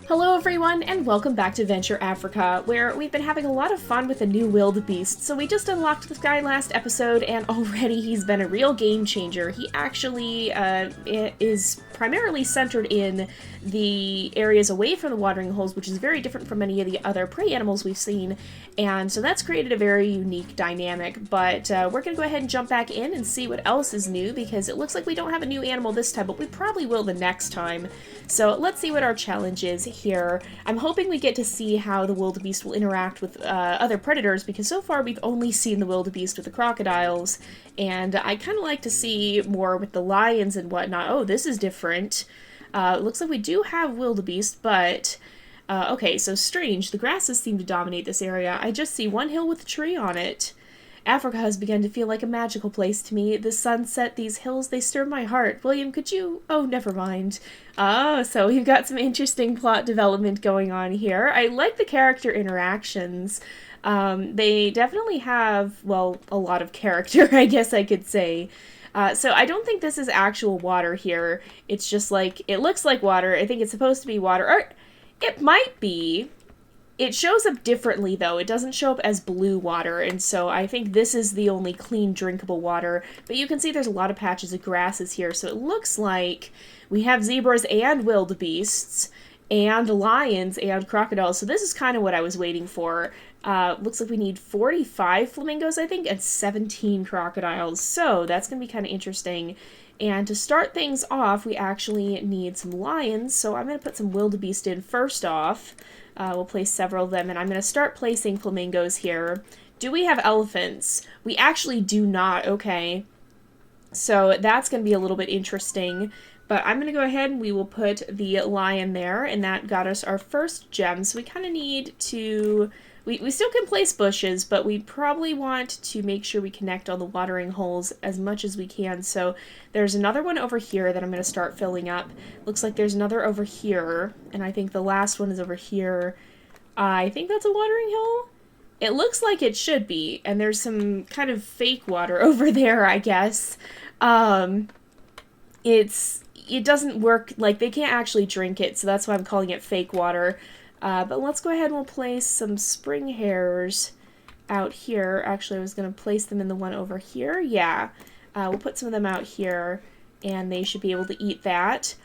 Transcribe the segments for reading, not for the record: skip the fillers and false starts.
Hello everyone, and welcome back to Venture Africa, where we've been having a lot of fun with the new Wildebeest. So we just unlocked this guy last episode, and already he's been a real game changer. He actually is primarily centered in the areas away from the watering holes, which is very different from many of the other prey animals we've seen, and so that's created a very unique dynamic. But we're going to go ahead and jump back in and see what else is new, because it looks like we don't have a new animal this time, but we probably will the next time. So let's see what our challenge is here. I'm hoping we get to see how the wildebeest will interact with other predators, because so far we've only seen the wildebeest with the crocodiles, and I kind of like to see more with the lions and whatnot. Oh, this is different. Looks like we do have wildebeest, but okay, so strange. The grasses seem to dominate this area. I just see one hill with a tree on it. Africa has begun to feel like a magical place to me. The sunset, these hills, they stir my heart. William, could you... Oh, never mind. Oh, so we've got some interesting plot development going on here. I like the character interactions. They definitely have, well, a lot of character, I guess I could say. So I don't think this is actual water here. It's just like, it looks like water. I think it's supposed to be water. Or it might be. It shows up differently, though. It doesn't show up as blue water, and so I think this is the only clean, drinkable water. But you can see there's a lot of patches of grasses here, so it looks like we have zebras and wildebeests, and lions and crocodiles. So this is kind of what I was waiting for. Looks like we need 45 flamingos, I think, and 17 crocodiles. So that's going to be kind of interesting. And to start things off, we actually need some lions, so I'm going to put some wildebeest in first off. We'll place several of them, and I'm going to start placing flamingos here. Do we have elephants? We actually do not. Okay. So that's going to be a little bit interesting. But I'm going to go ahead and we will put the lion there, and that got us our first gem. So we kind of need to... We still can place bushes, but we probably want to make sure we connect all the watering holes as much as we can. So there's another one over here that I'm going to start filling up. Looks like there's another over here, and I think the last one is over here. I think that's a watering hole? It looks like it should be, and there's some kind of fake water over there, I guess. It doesn't work, like, they can't actually drink it, so that's why I'm calling it fake water. But let's go ahead and we'll place some spring hares out here. Actually, I was going to place them in the one over here. Yeah. We'll put some of them out here, and they should be able to eat that.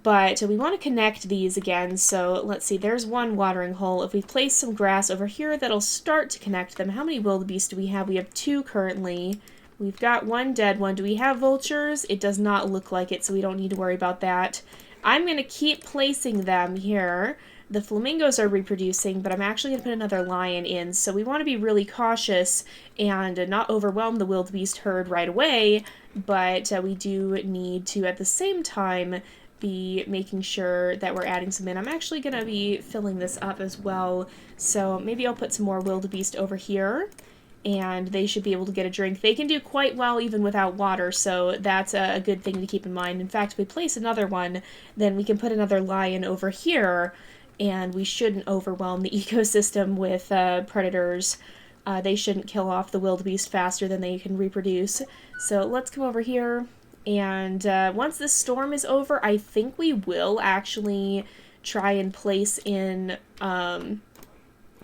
But we want to connect these again, so let's see. There's one watering hole. If we place some grass over here, that'll start to connect them. How many wildebeest do we have? We have 2 currently. We've got 1 dead one. Do we have vultures? It does not look like it, so we don't need to worry about that. I'm going to keep placing them here. The flamingos are reproducing, but I'm actually going to put another lion in, so we want to be really cautious and not overwhelm the wildebeest herd right away, but we do need to, at the same time, be making sure that we're adding some in. I'm actually going to be filling this up as well, so maybe I'll put some more wildebeest over here, and they should be able to get a drink. They can do quite well even without water, so that's a good thing to keep in mind. In fact, if we place another one, then we can put another lion over here, and we shouldn't overwhelm the ecosystem with predators. They shouldn't kill off the wildebeest faster than they can reproduce. So let's come over here, and once this storm is over, I think we will actually try and place in, well,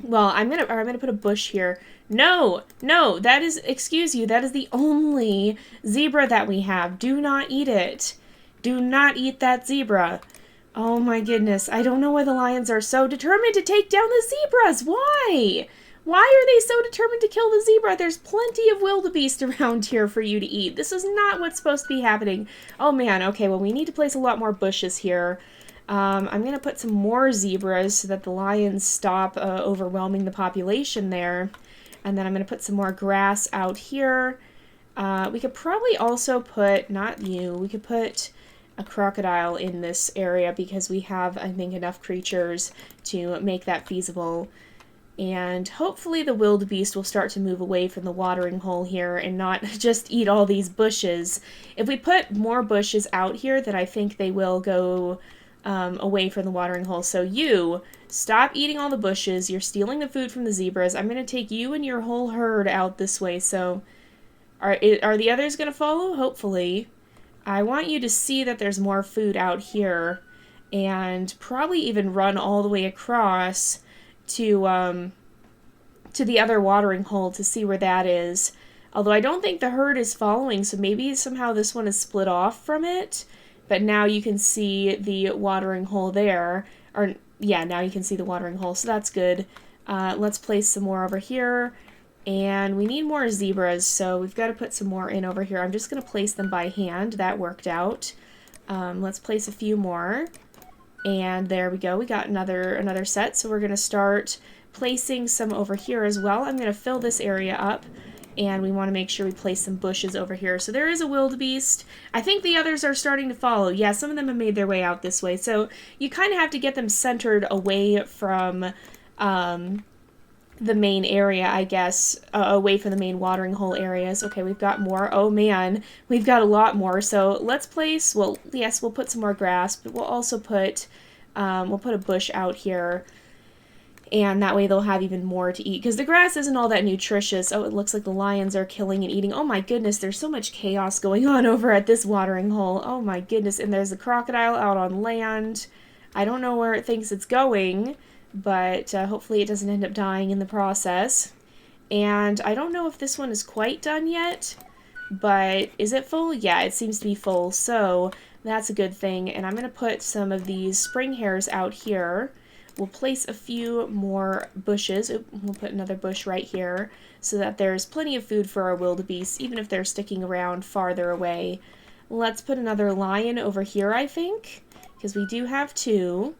I'm gonna put a bush here. No, that is, excuse you, that is the only zebra that we have. Do not eat it. Do not eat that zebra. Oh my goodness, I don't know why the lions are so determined to take down the zebras. Why? Why are they so determined to kill the zebra? There's plenty of wildebeest around here for you to eat. This is not what's supposed to be happening. Oh man, okay, well we need to place a lot more bushes here. I'm going to put some more zebras so that the lions stop overwhelming the population there. And then I'm going to put some more grass out here. We could probably also put, not you, we could put a crocodile in this area because we have, I think, enough creatures to make that feasible. And hopefully the wildebeest will start to move away from the watering hole here and not just eat all these bushes. If we put more bushes out here, then I think they will go away from the watering hole. So you, stop eating all the bushes. You're stealing the food from the zebras. I'm going to take you and your whole herd out this way. So are the others going to follow? Hopefully. I want you to see that there's more food out here. and probably even run all the way across to the other watering hole to see where that is. Although I don't think the herd is following, so maybe somehow this one is split off from it. But now you can see the watering hole there. Or, yeah, now you can see the watering hole, so that's good. Let's place some more over here. And we need more zebras, so we've got to put some more in over here. I'm just going to place them by hand. That worked out. Let's place a few more. And there we go. We got another set, so we're going to start placing some over here as well. I'm going to fill this area up, and we want to make sure we place some bushes over here. So there is a wildebeest. I think the others are starting to follow. Yeah, some of them have made their way out this way. So you kind of have to get them centered away from the main area, I guess, away from the main watering hole areas. Okay, we've got more. Oh man, we've got a lot more. So let's place, well, yes, we'll put some more grass, but we'll also put, we'll put a bush out here. And that way they'll have even more to eat. Because the grass isn't all that nutritious. Oh, it looks like the lions are killing and eating. Oh my goodness, there's so much chaos going on over at this watering hole. Oh my goodness. And there's a crocodile out on land. I don't know where it thinks it's going, but hopefully it doesn't end up dying in the process. And I don't know if this one is quite done yet, but is it full? Yeah, it seems to be full. So that's a good thing. And I'm going to put some of these spring hares out here. We'll place a few more bushes. We'll put another bush right here so that there's plenty of food for our wildebeest, even if they're sticking around farther away. Let's put another lion over here, I think, because we do have two.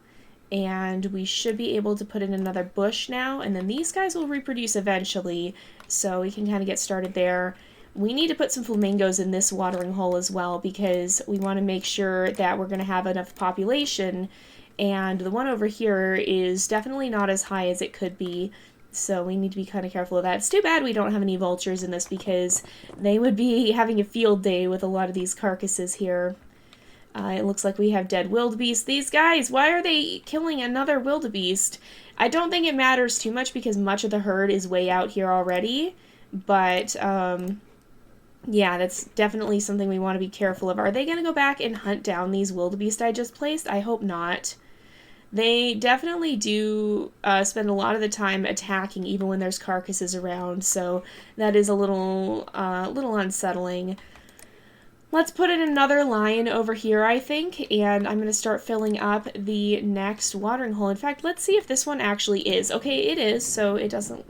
And we should be able to put in another bush now. And then these guys will reproduce eventually, so we can kind of get started there. We need to put some flamingos in this watering hole as well, because we want to make sure that we're going to have enough population. And the one over here is definitely not as high as it could be, so we need to be kind of careful of that. It's too bad we don't have any vultures in this, because they would be having a field day with a lot of these carcasses here. It looks like we have dead wildebeest. These guys, why are they killing another wildebeest? I don't think it matters too much, because much of the herd is way out here already, but yeah, that's definitely something we want to be careful of. Are they going to go back and hunt down these wildebeest I just placed? I hope not. They definitely do spend a lot of the time attacking, even when there's carcasses around, so that is a little unsettling. Let's put in another lion over here, I think, and I'm going to start filling up the next watering hole. In fact, let's see if this one actually is. Okay, it is, so it just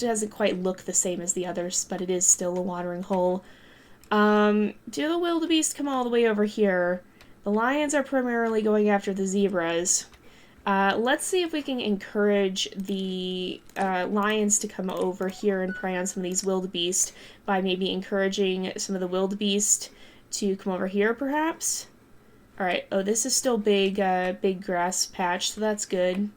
doesn't quite look the same as the others, but it is still a watering hole. Do the wildebeest come all the way over here? The lions are primarily going after the zebras. Let's see if we can encourage the lions to come over here and prey on some of these wildebeest by maybe encouraging some of the wildebeest to come over here, perhaps. Alright, oh, this is still big grass patch, so that's good.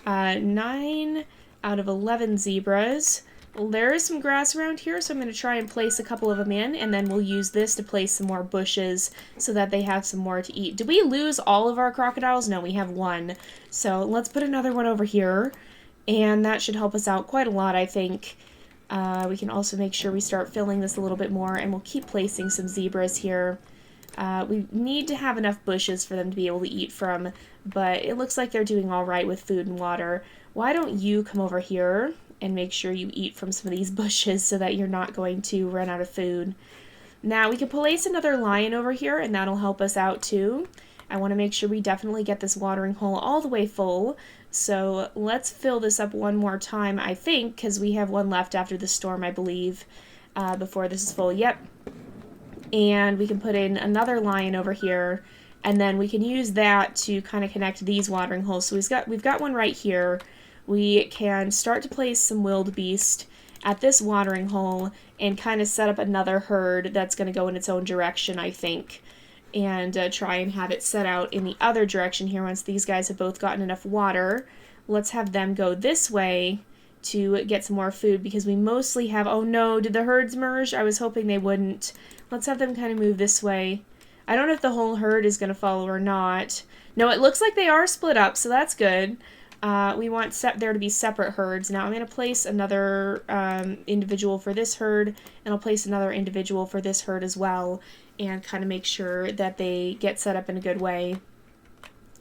9 out of 11 zebras. Well, there is some grass around here, so I'm going to try and place a couple of them in, and then we'll use this to place some more bushes so that they have some more to eat. Did we lose all of our crocodiles? No, we have one. So let's put another one over here, and that should help us out quite a lot, I think. We can also make sure we start filling this a little bit more, and we'll keep placing some zebras here. We need to have enough bushes for them to be able to eat from, but it looks like they're doing all right with food and water. Why don't you come over here and make sure you eat from some of these bushes so that you're not going to run out of food. Now we can place another lion over here, and that'll help us out too. I want to make sure we definitely get this watering hole all the way full. So let's fill this up one more time, I think, because we have one left after the storm, I believe, before this is full. Yep. And we can put in another lion over here, and then we can use that to kind of connect these watering holes. So we've got one right here. We can start to place some wildebeest at this watering hole and kind of set up another herd that's going to go in its own direction, I think, and try and have it set out in the other direction here once these guys have both gotten enough water. Let's have them go this way to get some more food, because we mostly have... Oh no, did the herds merge? I was hoping they wouldn't. Let's have them kind of move this way. I don't know if the whole herd is going to follow or not. No, it looks like they are split up, so that's good. We want there to be separate herds. Now I'm going to place another individual for this herd, and I'll place another individual for this herd as well, and kind of make sure that they get set up in a good way.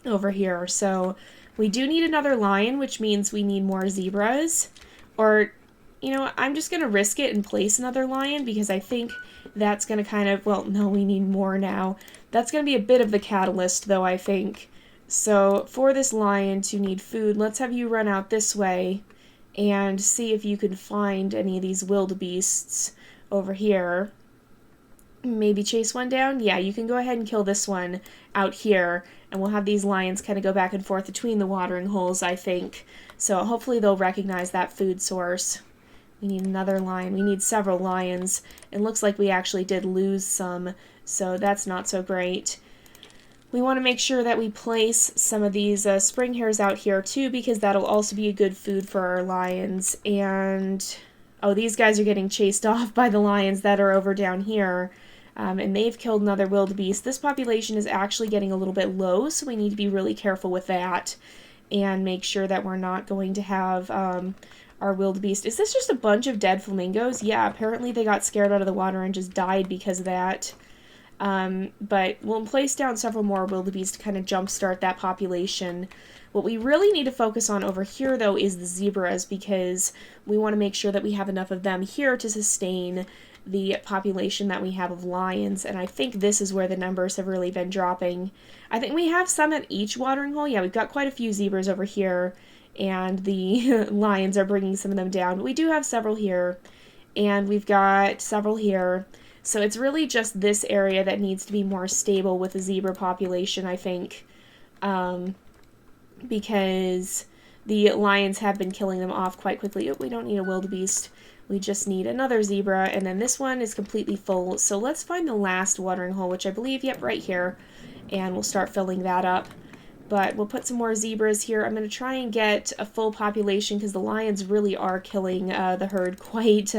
over here. So we do need another lion, which means we need more zebras. Or, you know, I'm just going to risk it and place another lion because I think that's going to kind of, well, no, we need more now. That's going to be a bit of the catalyst, though, I think. So for this lion to need food, let's have you run out this way and see if you can find any of these wildebeests over here. Maybe chase one down? Yeah, you can go ahead and kill this one out here, and we'll have these lions kind of go back and forth between the watering holes, I think. So hopefully they'll recognize that food source. We need another lion. We need several lions. It looks like we actually did lose some, so that's not so great. We want to make sure that we place some of these spring hares out here too, because that'll also be a good food for our lions. And, oh, these guys are getting chased off by the lions that are over down here. And they've killed another wildebeest. This population is actually getting a little bit low, so we need to be really careful with that and make sure that we're not going to have our wildebeest. Is this just a bunch of dead flamingos? Yeah, apparently they got scared out of the water and just died because of that. But we'll place down several more wildebeest to kind of jumpstart that population. What we really need to focus on over here, though, is the zebras, because we want to make sure that we have enough of them here to sustain the population that we have of lions, and I think this is where the numbers have really been dropping. I think we have some at each watering hole. Yeah, we've got quite a few zebras over here, and the lions are bringing some of them down. But we do have several here, and we've got several here. So it's really just this area that needs to be more stable with the zebra population, I think, because the lions have been killing them off quite quickly. Oh, we don't need a wildebeest. We just need another zebra, and then this one is completely full. So let's find the last watering hole, which I believe, yep, right here, and we'll start filling that up. But we'll put some more zebras here. I'm going to try and get a full population because the lions really are killing the herd quite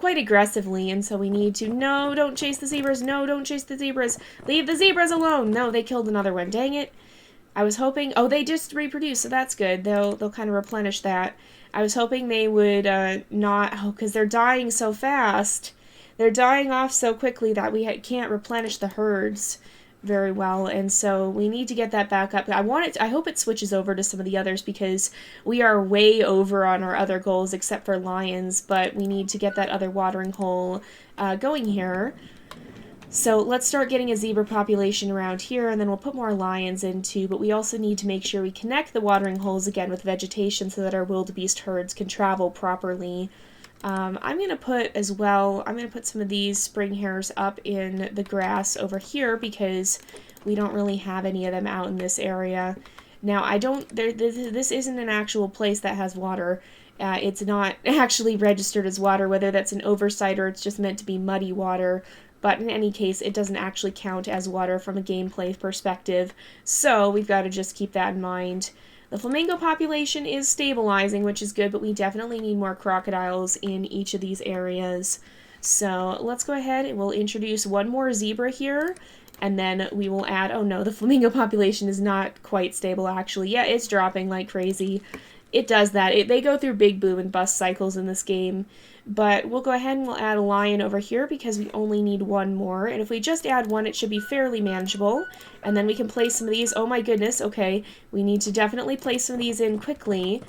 aggressively, and so we need to, no, don't chase the zebras, no, don't chase the zebras, leave the zebras alone. No, they killed another one, dang it. I was hoping, oh, they just reproduced, so that's good. They'll kind of replenish that. I was hoping they would not, oh, because they're dying so fast. They're dying off so quickly that we can't replenish the herds very well, and so we need to get that back up. I hope it switches over to some of the others because we are way over on our other goals except for lions, but we need to get that other watering hole going here. So let's start getting a zebra population around here, and then we'll put more lions in too, but we also need to make sure we connect the watering holes again with vegetation so that our wildebeest herds can travel properly. I'm going to put as well, I'm going to put some of these spring hares up in the grass over here because we don't really have any of them out in this area. Now, this isn't an actual place that has water. It's not actually registered as water, whether that's an oversight or it's just meant to be muddy water. But in any case, it doesn't actually count as water from a gameplay perspective, so we've got to just keep that in mind. The flamingo population is stabilizing, which is good, but we definitely need more crocodiles in each of these areas. So let's go ahead and we'll introduce one more zebra here, and then we will add, oh no, the flamingo population is not quite stable actually. Yeah, it's dropping like crazy. It does that. They go through big boom and bust cycles in this game. But we'll go ahead and we'll add a lion over here because we only need one more. And if we just add one, it should be fairly manageable. And then we can place some of these. Oh my goodness, okay. We need to definitely place some of these in quickly.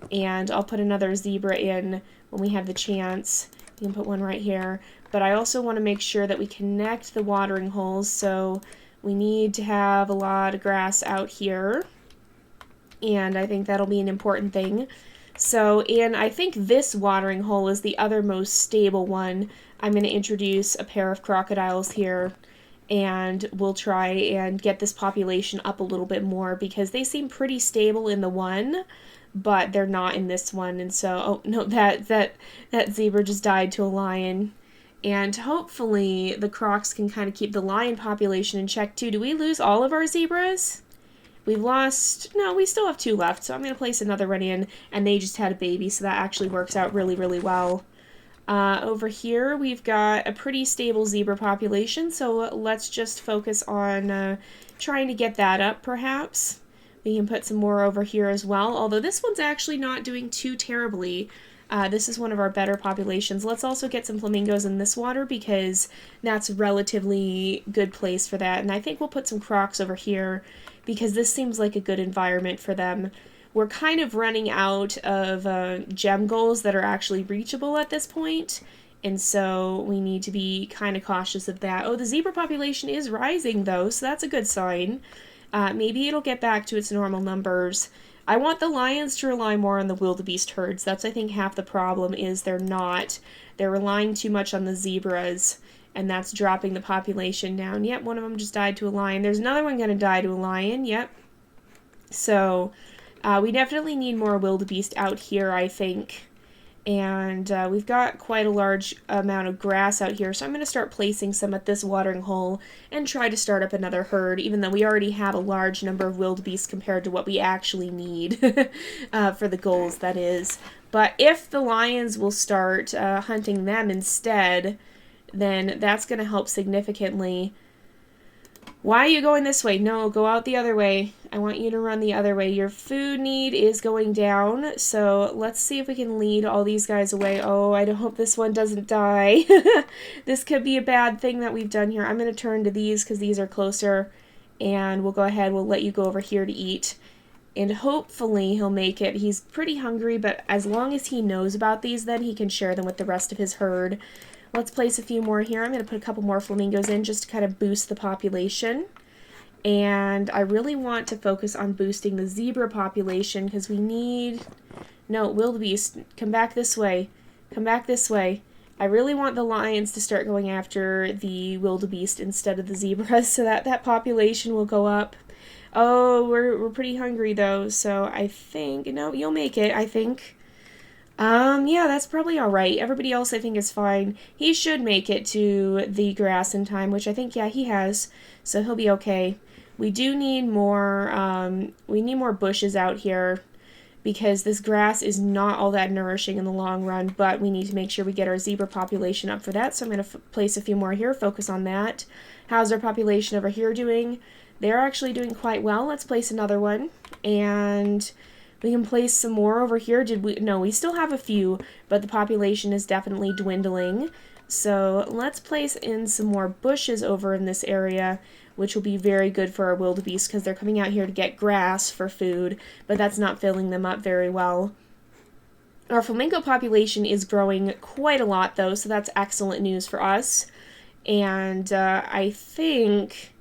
And I'll put another zebra in when we have the chance. You can put one right here. But I also want to make sure that we connect the watering holes. So we need to have a lot of grass out here. And I think that'll be an important thing. So, and I think this watering hole is the other most stable one. I'm going to introduce a pair of crocodiles here, and we'll try and get this population up a little bit more because they seem pretty stable in the one, but they're not in this one. And so, oh no, that zebra just died to a lion. And hopefully the crocs can kind of keep the lion population in check too. Do we lose all of our zebras? We've lost, no, we still have 2 left, so I'm going to place another one in, and they just had a baby, so that actually works out really, really well. Over here, we've got a pretty stable zebra population, so let's just focus on trying to get that up, perhaps. We can put some more over here as well, although this one's actually not doing too terribly. This is one of our better populations. Let's also get some flamingos in this water because that's a relatively good place for that. And I think we'll put some crocs over here because this seems like a good environment for them. We're kind of running out of gem goals that are actually reachable at this point, and so we need to be kind of cautious of that. Oh, the zebra population is rising, though, so that's a good sign. Maybe it'll get back to its normal numbers. I want the lions to rely more on the wildebeest herds. That's, I think, half the problem is they're not. They're relying too much on the zebras, and that's dropping the population down. Yep, one of them just died to a lion. There's another one going to die to a lion. Yep. So we definitely need more wildebeest out here, I think. And we've got quite a large amount of grass out here, so I'm going to start placing some at this watering hole and try to start up another herd, even though we already have a large number of wildebeest compared to what we actually need for the goals, that is. But if the lions will start hunting them instead, then that's going to help significantly. Why are you going this way? No, go out the other way. I want you to run the other way. Your food need is going down, so let's see if we can lead all these guys away. Oh, I hope this one doesn't die. This could be a bad thing that we've done here. I'm going to turn to these because these are closer, and we'll go ahead. We'll let you go over here to eat, and hopefully he'll make it. He's pretty hungry, but as long as he knows about these, then he can share them with the rest of his herd. Let's place a few more here. I'm going to put a couple more flamingos in just to kind of boost the population. And I really want to focus on boosting the zebra population because we need... No, wildebeest, come back this way. Come back this way. I really want the lions to start going after the wildebeest instead of the zebras so that that population will go up. Oh, we're pretty hungry though, so I think... No, you'll make it, I think. Yeah, that's probably alright. Everybody else I think is fine. He should make it to the grass in time, which I think, yeah, he has. So he'll be okay. We do need more, we need more bushes out here because this grass is not all that nourishing in the long run, but we need to make sure we get our zebra population up for that. So I'm going to place a few more here, focus on that. How's our population over here doing? They're actually doing quite well. Let's place another one. And... we can place some more over here. No, we still have a few, but the population is definitely dwindling. So let's place in some more bushes over in this area, which will be very good for our wildebeest because they're coming out here to get grass for food, but that's not filling them up very well. Our flamingo population is growing quite a lot, though, so that's excellent news for us. And I think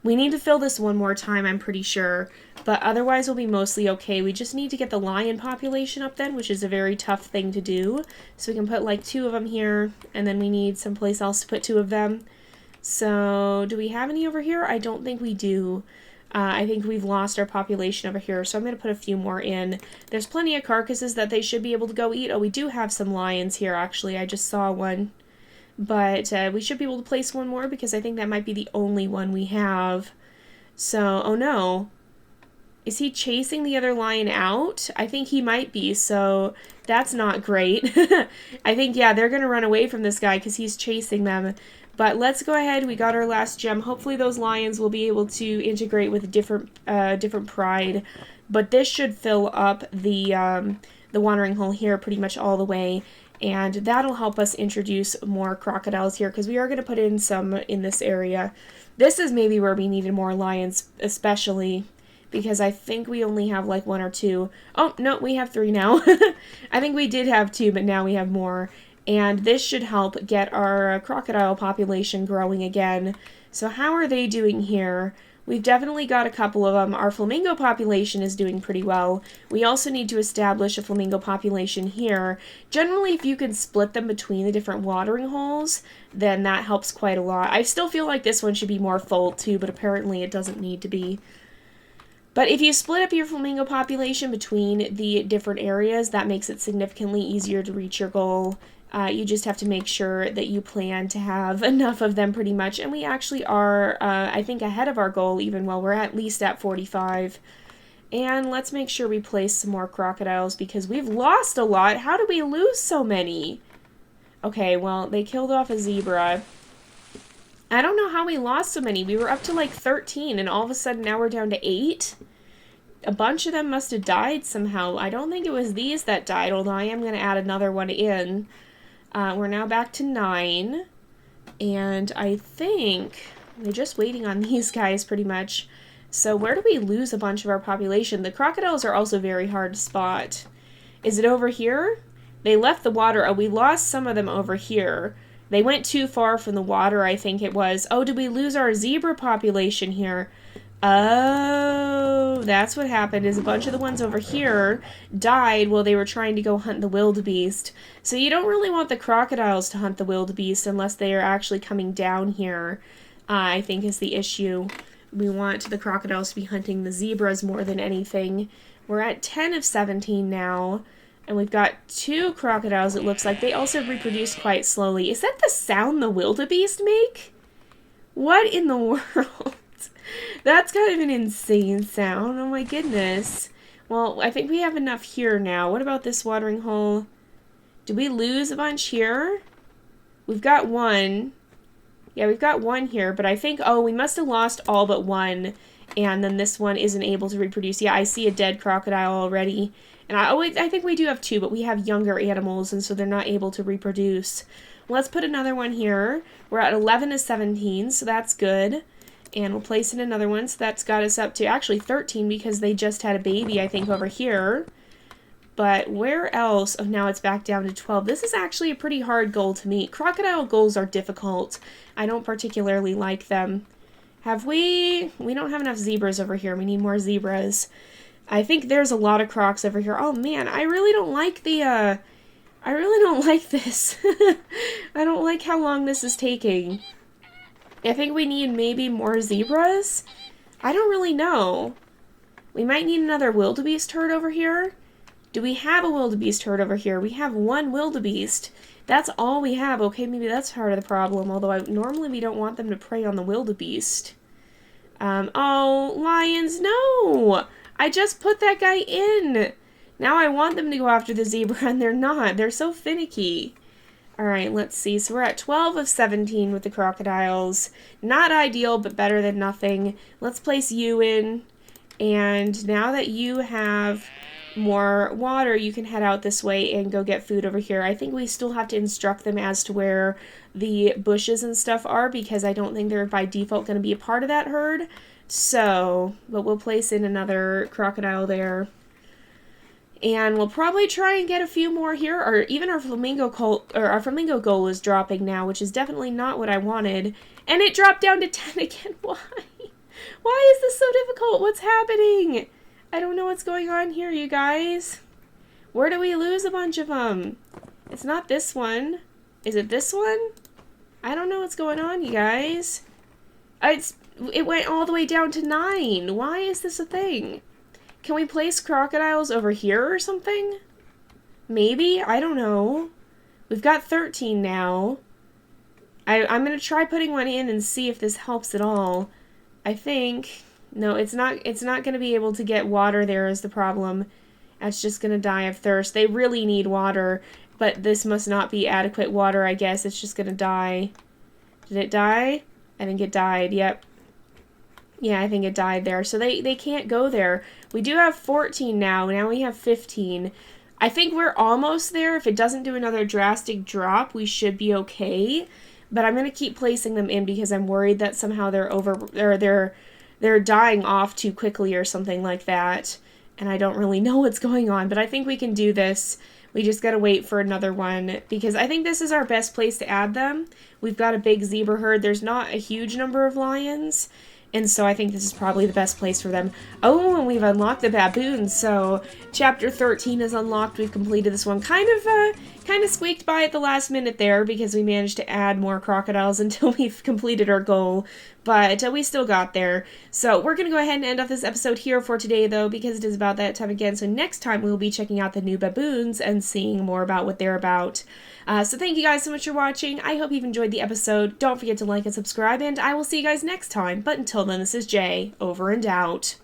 we need to fill this one more time, I'm pretty sure. But otherwise we'll be mostly okay. We just need to get the lion population up then, which is a very tough thing to do. So we can put like 2 of them here, and then we need someplace else to put 2 of them. So do we have any over here? I don't think we do. I think we've lost our population over here, so I'm going to put a few more in. There's plenty of carcasses that they should be able to go eat. Oh, we do have some lions here, actually. I just saw one. But we should be able to place one more because I think that might be the only one we have. So, oh no. Is he chasing the other lion out? I think he might be, so that's not great. I think, yeah, they're going to run away from this guy because he's chasing them. But let's go ahead. We got our last gem. Hopefully those lions will be able to integrate with a different pride. But this should fill up the watering hole here pretty much all the way. And that'll help us introduce more crocodiles here because we are going to put in some in this area. This is maybe where we needed more lions, especially because I think we only have like 1 or 2. Oh, no, we have 3 now. I think we did have 2, but now we have more. And this should help get our crocodile population growing again. So how are they doing here? We've definitely got a couple of them. Our flamingo population is doing pretty well. We also need to establish a flamingo population here. Generally, if you can split them between the different watering holes, then that helps quite a lot. I still feel like this one should be more full too, but apparently it doesn't need to be. But if you split up your flamingo population between the different areas, that makes it significantly easier to reach your goal. You just have to make sure that you plan to have enough of them pretty much. And we actually are, I think, ahead of our goal even while we're at least at 45. And let's make sure we place some more crocodiles because we've lost a lot. How did we lose so many? Okay, well, they killed off a zebra. I don't know how we lost so many. We were up to like 13 and all of a sudden now we're down to 8. A bunch of them must have died somehow. I don't think it was these that died, although I am going to add another one in. We're now back to 9. And I think we're just waiting on these guys pretty much. So where do we lose a bunch of our population? The crocodiles are also very hard to spot. Is it over here? They left the water. Oh, we lost some of them over here. They went too far from the water, I think it was. Oh, did we lose our zebra population here? Oh, that's what happened, is a bunch of the ones over here died while they were trying to go hunt the wildebeest. So you don't really want the crocodiles to hunt the wildebeest unless they are actually coming down here, I think is the issue. We want the crocodiles to be hunting the zebras more than anything. We're at 10 of 17 now. And we've got 2 crocodiles, it looks like. They also reproduce quite slowly. Is that the sound the wildebeest make? What in the world? That's kind of an insane sound. Oh my goodness. Well, I think we have enough here now. What about this watering hole? Did we lose a bunch here? We've got 1. Yeah, we've got 1 here, but I think, oh, we must have lost all but 1. And then this one isn't able to reproduce. Yeah, I see a dead crocodile already. And I think we do have 2, but we have younger animals, and so they're not able to reproduce. Let's put another one here. We're at 11 to 17, so that's good. And we'll place in another one, so that's got us up to actually 13 because they just had a baby, I think, over here. But where else? Oh, now it's back down to 12. This is actually a pretty hard goal to meet. Crocodile goals are difficult. I don't particularly like them. We don't have enough zebras over here. We need more zebras. I think there's a lot of crocs over here. Oh man, I really don't like I really don't like this. I don't like how long this is taking. I think we need maybe more zebras? I don't really know. We might need another wildebeest herd over here. Do we have a wildebeest herd over here? We have 1 wildebeest. That's all we have. Okay, maybe that's part of the problem, although normally we don't want them to prey on the wildebeest. Oh, lions, no! I just put that guy in! Now I want them to go after the zebra, and they're not. They're so finicky. Alright, let's see. So we're at 12 of 17 with the crocodiles. Not ideal, but better than nothing. Let's place you in. And now that you have more water, you can head out this way and go get food over here. I think we still have to instruct them as to where the bushes and stuff are, because I don't think they're by default going to be a part of that herd. So, but we'll place in another crocodile there. And we'll probably try and get a few more here, or even our flamingo goal is dropping now, which is definitely not what I wanted. And it dropped down to 10 again. Why? Why is this so difficult? What's happening? I don't know what's going on here, you guys. Where do we lose a bunch of them? It's not this one. Is it this one? I don't know what's going on, you guys. It went all the way down to 9. Why is this a thing? Can we place crocodiles over here or something? Maybe? I don't know. We've got 13 now. I'm going to try putting one in and see if this helps at all. I think... No, it's not going to be able to get water there is the problem. It's just going to die of thirst. They really need water, but this must not be adequate water, I guess. It's just going to die. Did it die? I think it died, yep. Yeah, I think it died there. So they can't go there. We do have 14 now. Now we have 15. I think we're almost there. If it doesn't do another drastic drop, we should be okay. But I'm going to keep placing them in because I'm worried that somehow they're dying off too quickly or something like that. And I don't really know what's going on. But I think we can do this. We just got to wait for another one because I think this is our best place to add them. We've got a big zebra herd. There's not a huge number of lions. And so I think this is probably the best place for them. Oh, and we've unlocked the baboons. So chapter 13 is unlocked. We've completed this one. Kind of squeaked by at the last minute there because we managed to add more crocodiles until we've completed our goal. But we still got there. So we're going to go ahead and end off this episode here for today, though, because it is about that time again. So next time we'll be checking out the new baboons and seeing more about what they're about. So thank you guys so much for watching. I hope you've enjoyed the episode. Don't forget to like and subscribe, and I will see you guys next time. But until then, this is Jay, over and out.